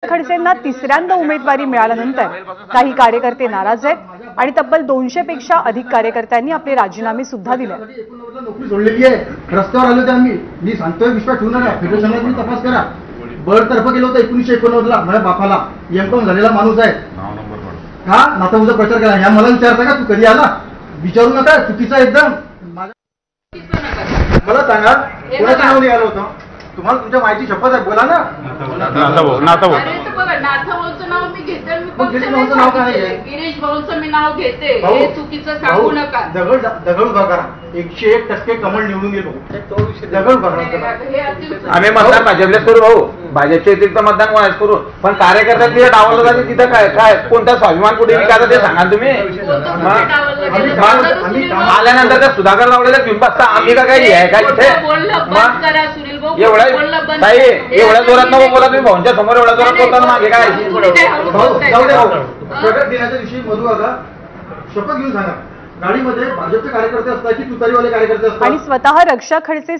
खडसेंना तिसऱ्यांदा उमेदवारी मिळाल्यानंतर काही कार्यकर्ते नाराज आहेत आणि तब्बल 200 पेक्षा अधिक कार्यकर्त्यांनी आपले राजीनामे सुद्धा दिले। नोकरी सोडलेली आहे, रस्त्यावर आलो होते आम्ही। मी सांगतोय विश्वास ठेवू नका, फेडरेशनला तुम्ही तपास करा। बळतर्फ गेलो होतो 1989 ला, माझ्या बापाला एमकॉम झालेला माणूस आहे। हा नाताऊचा प्रचार करा, ह्या मला विचारता का तू कधी आला? विचारू नका, चुकीचा एकदम। मला सांगा कोणाचं नाव निघालं होतं? तुम्हाला तुमच्या माहिती शपथ आहे, बोला ना। नाथाभाऊचं नाव मी घेते, गिरीश भाऊचं मी नाव घेते, हे चुकीचं सांगू नका। दगड उभा करा, 101% कमळ निवडून गेलो, दगड उभा करा। आम्ही मतदान भाजपले करू भाऊ, भाजपच्या व्यतिरिक्त मतदान कोणाच करू, पण कार्यकर्ता तिथे डावलं जाते तिथं काय काय कोणता स्वाभिमान कुठे विकायचा ते सांगा तुम्ही। आल्यानंतर त्या सुधाकर लावलेल्या घेऊन बसता आम्ही का काही आहे का इथे? एवढ्या जोरात नको बोला तुम्ही, भाऊंच्या समोर एवढ्या जोरात बोलताना मागे काय? प्रगट दिनाच्या दिवशी मधू आता शपथ घेऊन सांगा, गाडीमध्ये भाजपचे कार्यकर्ते असतात की तुतारीवाले कार्यकर्ते असतात? आणि स्वतः रक्षा खडसे